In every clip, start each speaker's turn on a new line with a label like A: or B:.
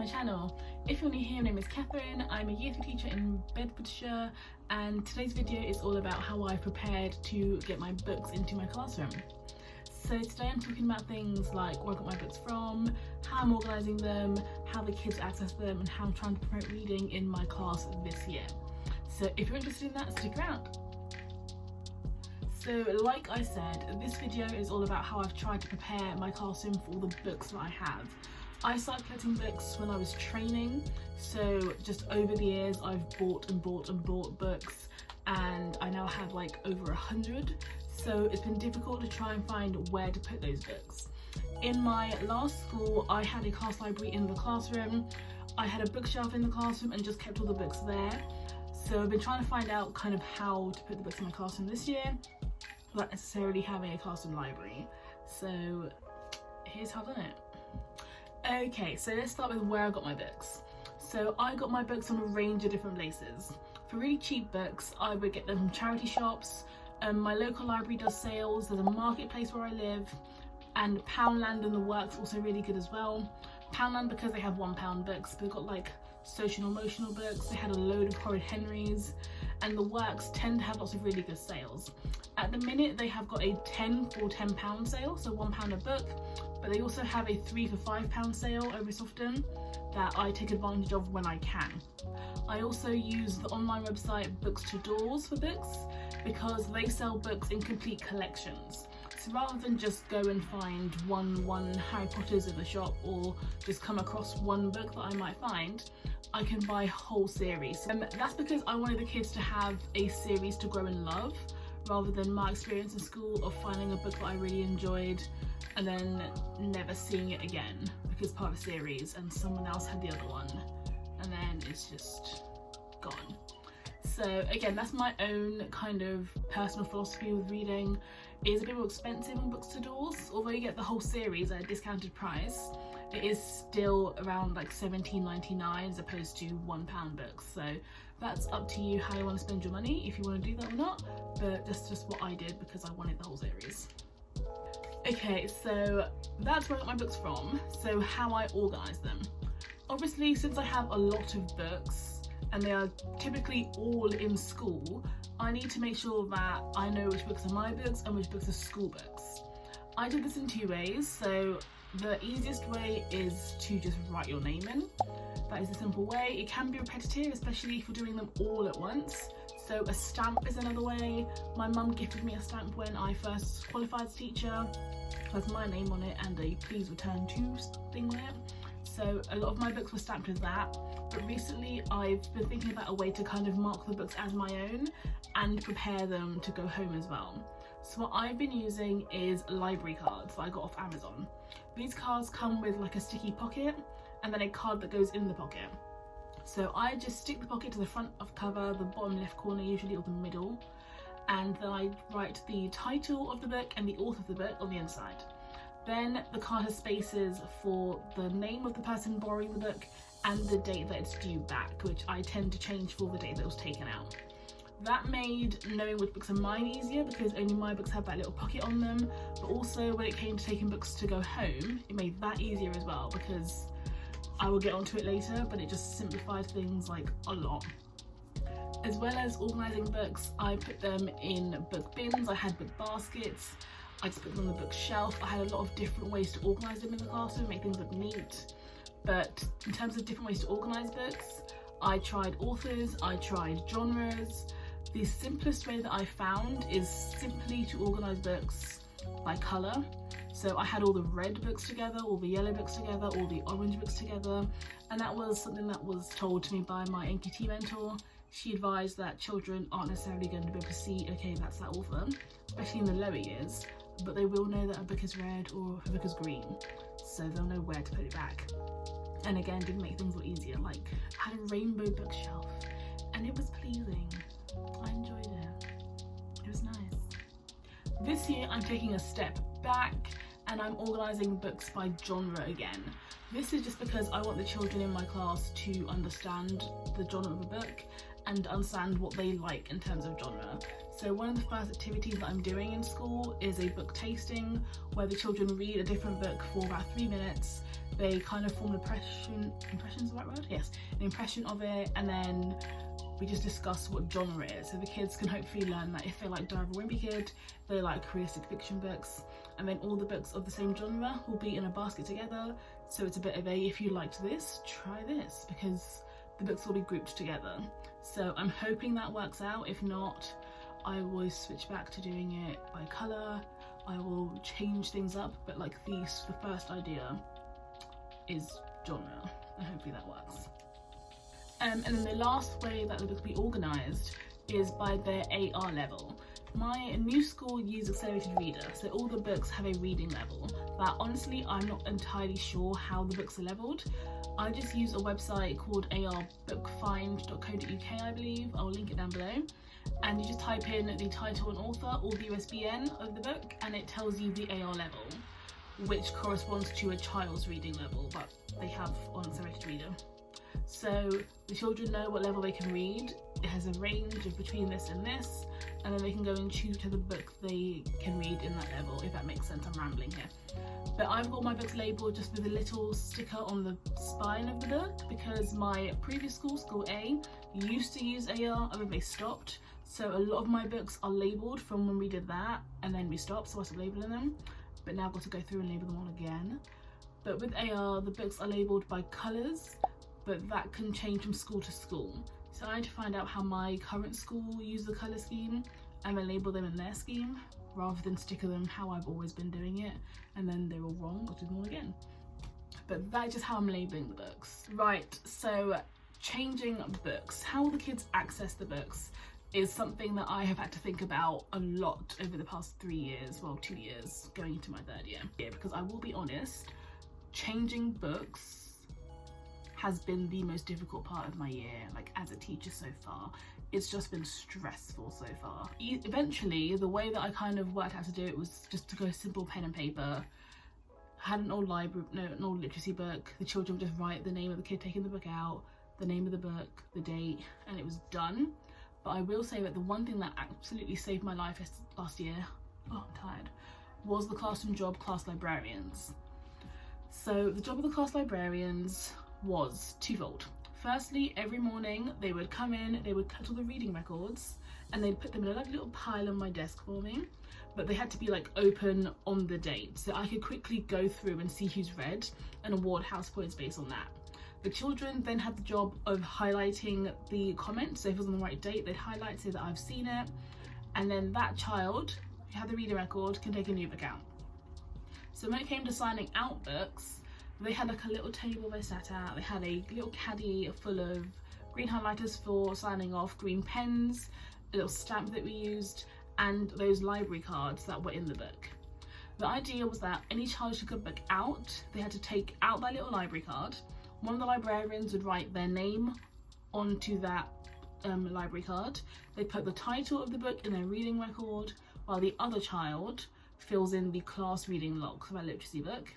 A: channel. If you're new here, my name is Catherine. I'm a year 3 teacher in Bedfordshire, and today's video is all about how I've prepared to get my books into my classroom. So today I'm talking about things like where I got my books from, how I'm organising them, how the kids access them, and how I'm trying to promote reading in my class this year. So if you're interested in that, stick around. So like I said, this video is all about how I've tried to prepare my classroom for all the books that I have. I started collecting books when I was training, so just over the years I've bought books, and I now have like over 100, so it's been difficult to try and find where to put those books. In my last school, I had a class library in the classroom, I had a bookshelf in the classroom and just kept all the books there. So I've been trying to find out kind of how to put the books in my classroom this year without necessarily having a classroom library. So here's how I've done it. Okay, so let's start with where I got my books. So I got my books from a range of different places. For really cheap books, I would get them from charity shops. My local library does sales, there's a marketplace where I live, and Poundland and the Works also really good as well. Poundland because they have £1 books, but they've got like social and emotional books, they had a load of Horrid Henrys, and the Works tend to have lots of really good sales. At the minute they have got a 10 for £10 sale, so £1 a book, but they also have a 3 for £5 sale every so often that I take advantage of when I can. I also use the online website Books to Doors for books because they sell books in complete collections. So rather than just go and find one Harry Potter's in the shop or just come across one book that I might find, I can buy a whole series. That's because I wanted the kids to have a series to grow and love, rather than my experience in school of finding a book that I really enjoyed and then never seeing it again because part of a series and someone else had the other one and then it's just gone. So again, that's my own kind of personal philosophy with reading. It is a bit more expensive on Books to Doors, although you get the whole series at a discounted price. It is still around like £17.99 as opposed to £1 books. So that's up to you how you want to spend your money, if you want to do that or not, but that's just what I did because I wanted the whole series. Okay, so that's where I got my books from. So how I organise them. Obviously, since I have a lot of books and they are typically all in school, I need to make sure that I know which books are my books and which books are school books. I did this in 2 ways. So the easiest way is to just write your name in. That is a simple way. It can be repetitive, especially if you're doing them all at once. So a stamp is another way. My mum gifted me a stamp when I first qualified as a teacher. It has my name on it and a please return to thing on it. So a lot of my books were stamped as that. But recently I've been thinking about a way to kind of mark the books as my own and prepare them to go home as well. So what I've been using is library cards that I got off Amazon. These cards come with like a sticky pocket and then a card that goes in the pocket. So I just stick the pocket to the front of cover, the bottom left corner usually, or the middle, and then I write the title of the book and the author of the book on the inside. Then the card has spaces for the name of the person borrowing the book and the date that it's due back, which I tend to change for the date that it was taken out. That made knowing which books are mine easier because only my books have that little pocket on them, but also when it came to taking books to go home, it made that easier as well because I will get onto it later, but it just simplified things like a lot. As well as organising books, I put them in book bins, I had book baskets, I just put them on the bookshelf. I had a lot of different ways to organise them in the classroom, make things look neat. But in terms of different ways to organise books, I tried authors, I tried genres. The simplest way that I found is simply to organise books by colour. So I had all the red books together, all the yellow books together, all the orange books together, and that was something that was told to me by my NQT mentor. She advised that children aren't necessarily going to be able to see, okay, that's that author, especially in the lower years, but they will know that a book is red or a book is green, so they'll know where to put it back. And again, didn't make things a lot easier, like I had a rainbow bookshelf and it was pleasing. I enjoyed it. It was nice. This year I'm taking a step back and I'm organising books by genre again. This is just because I want the children in my class to understand the genre of a book and understand what they like in terms of genre. So one of the first activities that I'm doing in school is a book tasting, where the children read a different book for about 3 minutes. They kind of form an impression's the right word? Yes, an impression of it, and then we just discuss what genre it is. So the kids can hopefully learn that if they like Diary of a Wimpy Kid, they like realistic fiction books, and then all the books of the same genre will be in a basket together. So it's a bit of a, if you liked this, try this, because the books will be grouped together. So I'm hoping that works out. If not, I will switch back to doing it by colour. I will change things up, but like the first idea is genre, and hopefully that works. And then the last way that the books will be organised is by their AR level. My new school uses accelerated reader, so all the books have a reading level, but honestly I'm not entirely sure how the books are levelled. I just use a website called arbookfind.co.uk, I believe. I'll link it down below. And you just type in the title and author or the USBN of the book, and it tells you the AR level, which corresponds to a child's reading level, but they have on accelerated reader. So the children know what level they can read. It has a range of between this and this, and then they can go and choose to the book they can read in that level, if that makes sense. I'm rambling here. But I've got my books labelled just with a little sticker on the spine of the book, because my previous school, School A, used to use AR and then they stopped. So a lot of my books are labelled from when we did that, and then we stopped, so I stopped labelling them. But now I've got to go through and label them all again. But with AR, the books are labelled by colours, but that can change from school to school. So I need to find out how my current school use the colour scheme and then label them in their scheme, rather than sticker them how I've always been doing it, and then they're all wrong, got to do them all again. But that's just how I'm labelling the books. Right, so changing books. How will the kids access the books is something that I have had to think about a lot over the past 3 years, well 2 years, going into my 3rd year. Yeah, because I will be honest, changing books has been the most difficult part of my year, like as a teacher so far. It's just been stressful so far. Eventually, the way that I kind of worked out to do it was just to go simple pen and paper. I had an old an old literacy book. The children would just write the name of the kid taking the book out, the name of the book, the date, and it was done. But I will say that the one thing that absolutely saved my life last year, oh I'm tired, was the classroom job, class librarians. So the job of the class librarians was twofold. Firstly, every morning they would come in, they would cut all the reading records, and they'd put them in a lovely little pile on my desk for me, but they had to be like open on the date, so I could quickly go through and see who's read and award house points based on that. The children then had the job of highlighting the comments, so if it was on the right date, they'd highlight, say that I've seen it, and then that child who had the reading record can take a new book out. So when it came to signing out books, they had like a little table they sat at, they had a little caddy full of green highlighters for signing off, green pens, a little stamp that we used, and those library cards that were in the book. The idea was that any child who took a book out, they had to take out that little library card. One of the librarians would write their name onto that library card. They'd put the title of the book in their reading record, while the other child fills in the class reading log for that literacy book,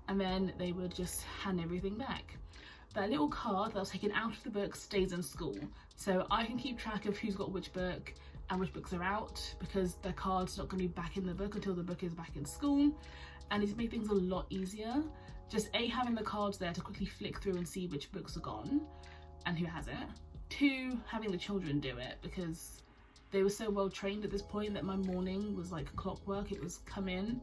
A: and then they would just hand everything back. That little card that was taken out of the book stays in school, so I can keep track of who's got which book and which books are out, because their card's not going to be back in the book until the book is back in school, and it's made things a lot easier. Just A, having the cards there to quickly flick through and see which books are gone and who has it. 2, having the children do it, because they were so well trained at this point that my morning was like clockwork. It was come in,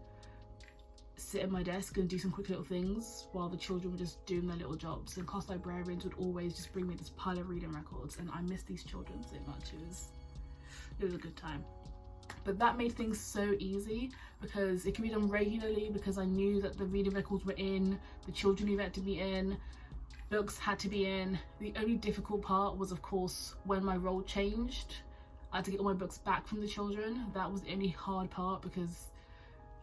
A: sit at my desk and do some quick little things while the children were just doing their little jobs, and class librarians would always just bring me this pile of reading records, and I miss these children so much. It was a good time. But that made things so easy, because it could be done regularly, because I knew that the reading records were in, the children knew that to be in, books had to be in. The only difficult part was, of course, when my role changed, I had to get all my books back from the children. That was the only hard part, because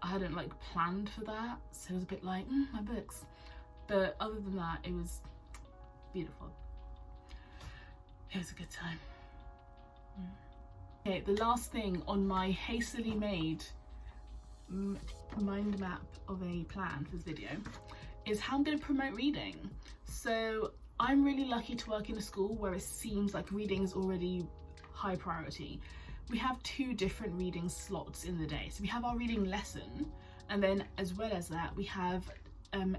A: I hadn't like planned for that, so it was a bit like, my books. But other than that, it was beautiful. It was a good time. Okay, the last thing on my hastily made mind map of a plan for this video is how I'm going to promote reading. So I'm really lucky to work in a school where it seems like reading is already high priority. We have 2 different reading slots in the day. So we have our reading lesson, and then as well as that we have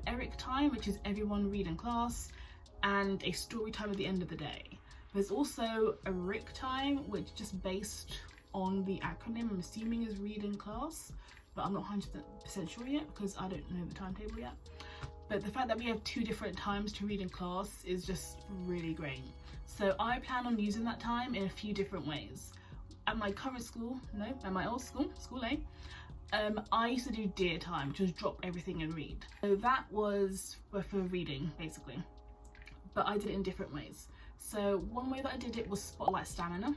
A: Eric time, which is everyone read in class, and a story time at the end of the day. There's also a RIC time, which is just based on the acronym, I'm assuming is read in class, but I'm not 100% sure yet because I don't know the timetable yet. But the fact that we have 2 different times to read in class is just really great. So I plan on using that time in a few different ways. At my current school, no, at my old school, School A, I used to do dear time, which was drop everything and read. So that was for reading, basically. But I did it in different ways. So one way that I did it was spotlight stamina,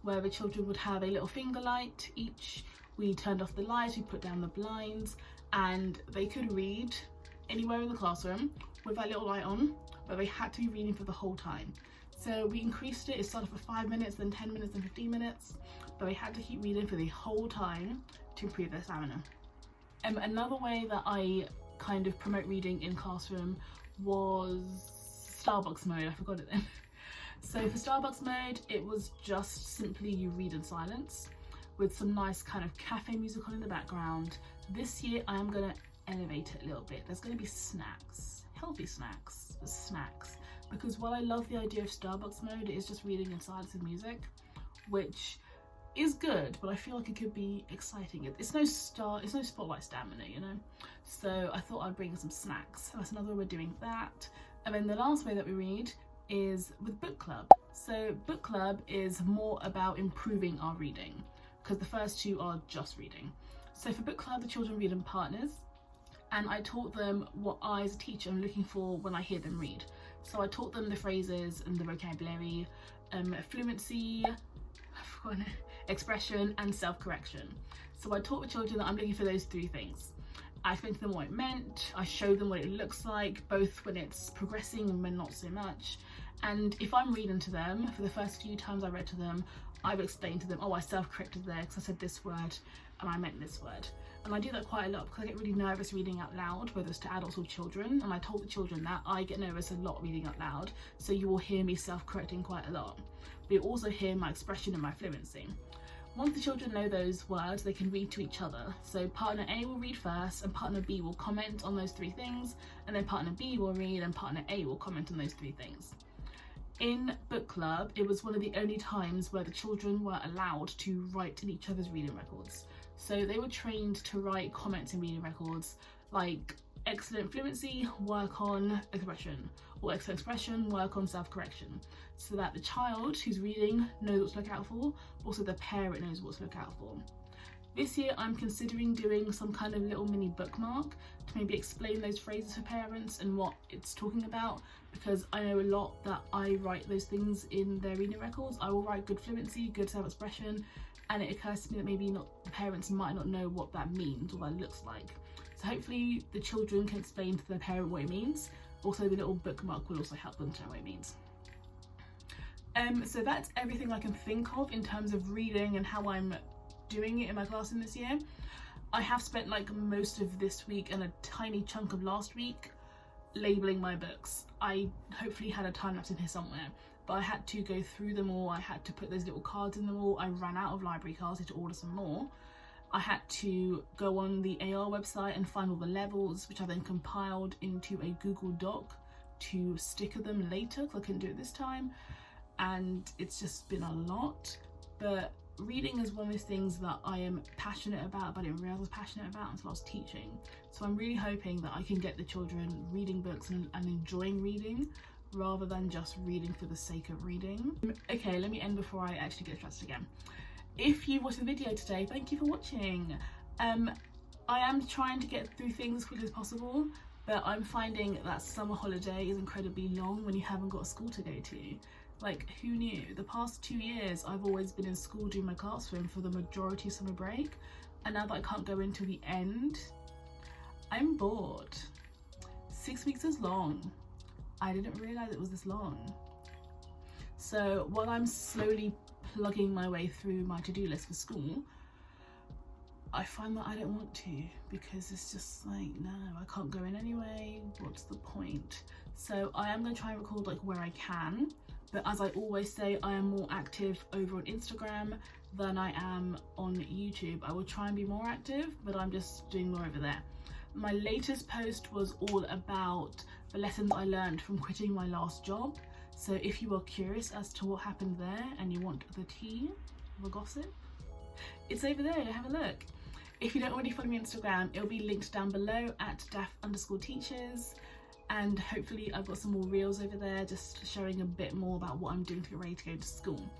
A: where the children would have a little finger light each. We turned off the lights, we put down the blinds, and they could read anywhere in the classroom with that little light on, but they had to be reading for the whole time. So we increased it. It started for 5 minutes, then 10 minutes, then 15 minutes, but they had to keep reading for the whole time to improve their stamina. Another way that I kind of promote reading in classroom was Starbucks mode. I forgot it then. So for Starbucks mode, it was just simply you read in silence with some nice kind of cafe music on in the background. This year I am going to elevate it a little bit. There's going to be snacks, healthy snacks, because while I love the idea of Starbucks mode, it is just reading in silence and music, which is good, but I feel like it could be exciting. It's no spotlight stamina, you know. So I thought I'd bring some snacks. That's another way we're doing that. And then the last way that we read is with book club. So book club is more about improving our reading, because the first 2 are just reading. So for book club, the children read in partners, and I taught them what I as a teacher am looking for when I hear them read. So I taught them the phrases and the vocabulary, fluency, expression, and self-correction. So I taught the children that I'm looking for those 3 things. I explained to them what it meant, I showed them what it looks like, both when it's progressing and when not so much. And if I'm reading to them, for the first few times I read to them, I've explained to them, oh, I self-corrected there because I said this word and I meant this word. And I do that quite a lot because I get really nervous reading out loud, whether it's to adults or children. And I told the children that I get nervous a lot reading out loud, so you will hear me self-correcting quite a lot. But you also hear my expression and my fluency. Once the children know those words, they can read to each other. So partner A will read first and partner B will comment on those 3 things, and then partner B will read and partner A will comment on those 3 things. In book club, it was one of the only times where the children were allowed to write in each other's reading records. So they were trained to write comments in reading records like excellent fluency, work on expression, or excellent expression, work on self-correction, so that the child who's reading knows what to look out for, also the parent knows what to look out for. This year I'm considering doing some kind of little mini bookmark to maybe explain those phrases for parents and what it's talking about, because I know a lot that I write those things in their reading records. I will write good fluency, good self-expression, and it occurs to me that maybe the parents might not know what that means or what that looks like. So hopefully the children can explain to their parent what it means. Also the little bookmark will also help them to know what it means. So that's everything I can think of in terms of reading and how I'm doing it in my classroom this year. I have spent like most of this week and a tiny chunk of last week labeling my books. I hopefully had a time lapse in here somewhere, but I had to go through them all. I had to put those little cards in them all. I ran out of library cards, I had to order some more. I had to go on the AR website and find all the levels, which I then compiled into a Google Doc to sticker them later because I couldn't do it this time. And it's just been a lot, but reading is one of those things that I am passionate about, but I didn't realize I was passionate about until I was teaching. So I'm really hoping that I can get the children reading books and enjoying reading rather than just reading for the sake of reading. Okay, let me end before I actually get stressed again. If you watched the video today, thank you for watching. I am trying to get through things as quickly as possible, but I'm finding that summer holiday is incredibly long when you haven't got a school to go to. Like, who knew? The past 2 years I've always been in school doing my classroom for the majority of summer break, and now that I can't go until the end, I'm bored. 6 weeks is long. I didn't realise it was this long. So while I'm slowly plugging my way through my to-do list for school, I find that I don't want to, because it's just like, no, I can't go in anyway, what's the point? So I am going to try and record like where I can, but as I always say, I am more active over on Instagram than I am on YouTube. I will try and be more active, but I'm just doing more over there. My latest post was all about the lessons I learned from quitting my last job. So if you are curious as to what happened there and you want the tea, the gossip, it's over there, have a look. If you don't already follow me on Instagram, it'll be linked down below at daff_teachers. And hopefully I've got some more reels over there just showing a bit more about what I'm doing to get ready to go to school.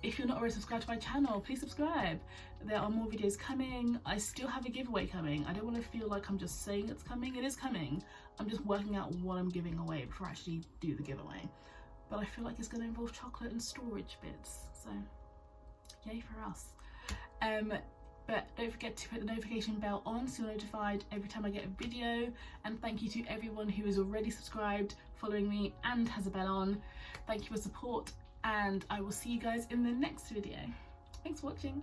A: If you're not already subscribed to my channel, please subscribe. There are more videos coming. I still have a giveaway coming. I don't want to feel like I'm just saying it's coming. It is coming. I'm just working out what I'm giving away before I actually do the giveaway. But I feel like it's going to involve chocolate and storage bits. So yay for us. But don't forget to put the notification bell on so you're notified every time I get a video. And thank you to everyone who is already subscribed, following me, and has a bell on. Thank you for support, and I will see you guys in the next video. Thanks for watching.